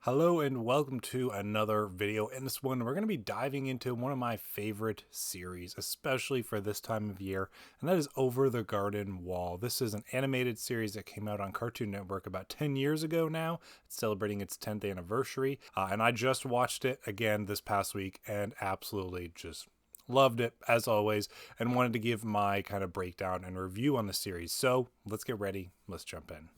Hello and welcome to another video. In this one, we're going to be diving into one of my favorite series, especially for this time of year, and that is Over the Garden Wall. This is an animated series that came out on Cartoon Network about 10 years ago now. It's celebrating its 10th anniversary, and I just watched it again this past week and absolutely just loved it as always, and wanted to give my kind of breakdown and review on the series. So let's get ready. Let's jump in.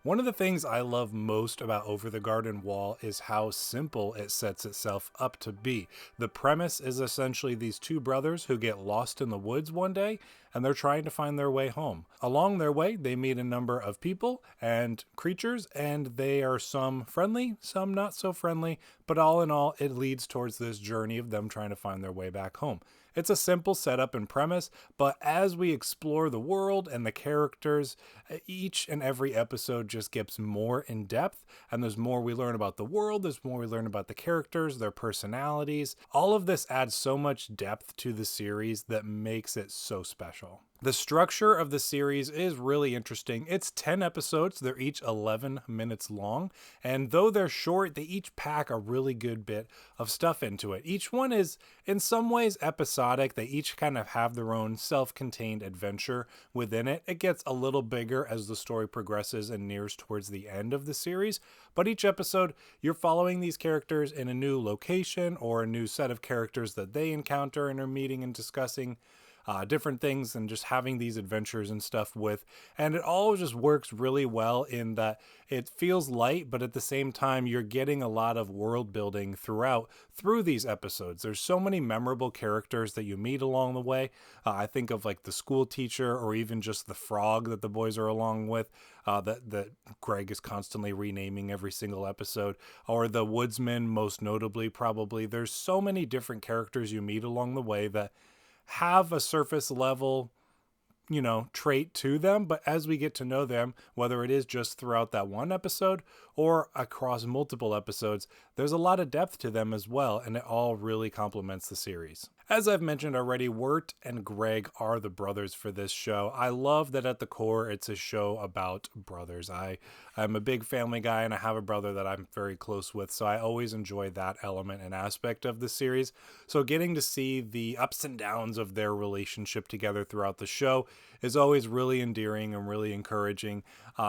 One of the things I love most about Over the Garden Wall is how simple it sets itself up to be. The premise is essentially these two brothers who get lost in the woods one day and they're trying to find their way home. Along their way, they meet a number of people and creatures, and they are some friendly, some not so friendly, but all in all, it leads towards this journey of them trying to find their way back home. It's a simple setup and premise, but as we explore the world and the characters, each and every episode just gets more in depth, and there's more we learn about the world, there's more we learn about the characters, their personalities. All of this adds so much depth to the series that makes it so special. The structure of the series is really interesting. It's 10 episodes. They're each 11 minutes long. And though they're short, they each pack a really good bit of stuff into it. Each one is in some ways episodic. They each kind of have their own self-contained adventure within it. It gets a little bigger as the story progresses and nears towards the end of the series. But each episode, you're following these characters in a new location or a new set of characters that they encounter and are meeting and discussing different things and just having these adventures and stuff with. And it all just works really well in that it feels light, but at the same time, you're getting a lot of world building through these episodes. There's so many memorable characters that you meet along the way. I think of like the school teacher or even just the frog that the boys are along with, that Greg is constantly renaming every single episode, or the woodsman, most notably, probably. There's so many different characters you meet along the way that have a surface level, trait to them, but as we get to know them, whether it is just throughout that one episode or across multiple episodes, there's a lot of depth to them as well, and it all really complements the series. As I've mentioned already, Wirt and Greg are the brothers for this show. I love that at the core, it's a show about brothers. I'm a big family guy, and I have a brother that I'm very close with, so I always enjoy that element and aspect of the series. So getting to see the ups and downs of their relationship together throughout the show is always really endearing and really encouraging.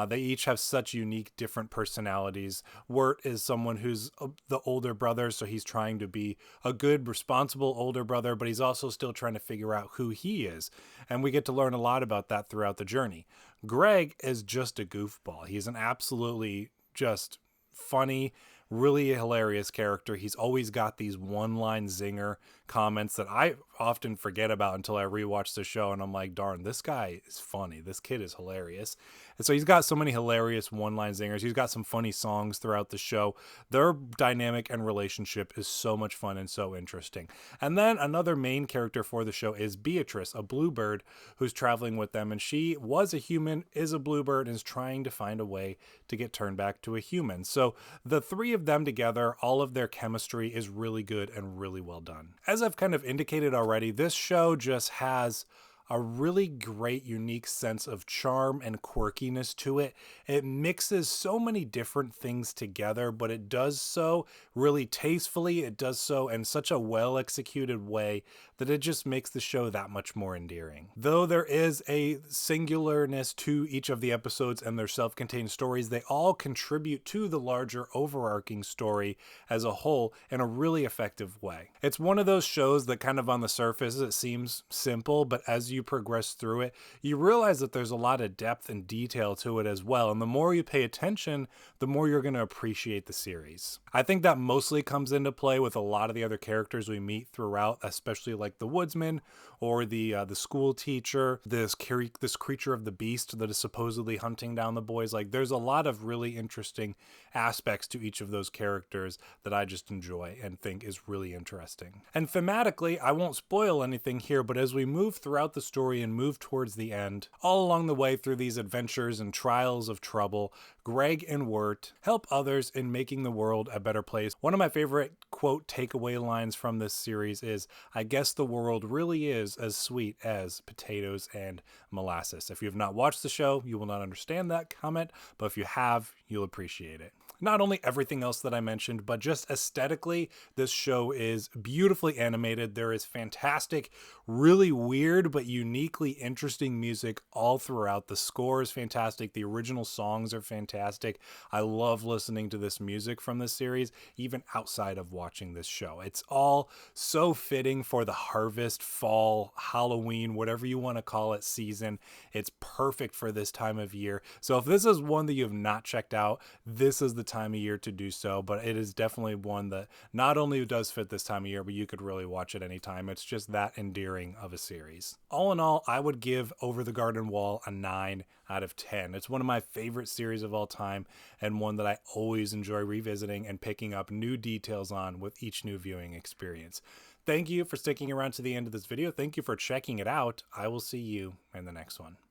They each have such unique, different personalities. Wirt is someone who's the older brother, so he's trying to be a good, responsible older brother, but he's also still trying to figure out who he is. And we get to learn a lot about that throughout the journey. Greg is just a goofball. He's an absolutely just funny, really hilarious character. He's always got these one-line zinger comments that I often forget about until I rewatch the show, and I'm like, darn, this guy is funny. This kid is hilarious. And so he's got so many hilarious one-line zingers. He's got some funny songs throughout the show. Their dynamic and relationship is so much fun and so interesting. And then another main character for the show is Beatrice, a bluebird who's traveling with them, and she was a human, is a bluebird, and is trying to find a way to get turned back to a human. So the three of them together, all of their chemistry is really good and really well done. As I've kind of indicated already, this show just has a really great, unique sense of charm and quirkiness to it. It mixes so many different things together, but it does so really tastefully. It does so in such a well-executed way that it just makes the show that much more endearing. Though there is a singularness to each of the episodes and their self-contained stories, they all contribute to the larger overarching story as a whole in a really effective way. It's one of those shows that kind of on the surface, it seems simple, but as you progress through it, you realize that there's a lot of depth and detail to it as well. And the more you pay attention, the more you're going to appreciate the series. I think that mostly comes into play with a lot of the other characters we meet throughout, especially like the woodsman or the school teacher, this creature of the beast that is supposedly hunting down the boys. Like, there's a lot of really interesting aspects to each of those characters that I just enjoy and think is really interesting. And thematically, I won't spoil anything here, but as we move throughout the story and move towards the end. All along the way through these adventures and trials of trouble, Greg and Wirt help others in making the world a better place. One of my favorite quote takeaway lines from this series is, "I guess the world really is as sweet as potatoes and molasses." If you have not watched the show, you will not understand that comment, but if you have, you'll appreciate it. Not only everything else that I mentioned, but just aesthetically, this show is beautifully animated. There is fantastic, really weird, but uniquely interesting music all throughout. The score is fantastic. The original songs are fantastic. I love listening to this music from this series, even outside of watching this show. It's all so fitting for the harvest, fall, Halloween, whatever you want to call it, season. It's perfect for this time of year. So if this is one that you have not checked out, this is the time of year to do so. But it is definitely one that not only does fit this time of year, but you could really watch it anytime. It's just that endearing of a series. All in all, I would give Over the Garden Wall a 9 out of 10. It's one of my favorite series of all time, and one that I always enjoy revisiting and picking up new details on with each new viewing experience. Thank you for sticking around to the end of this video. Thank you for checking it out. I will see you in the next one.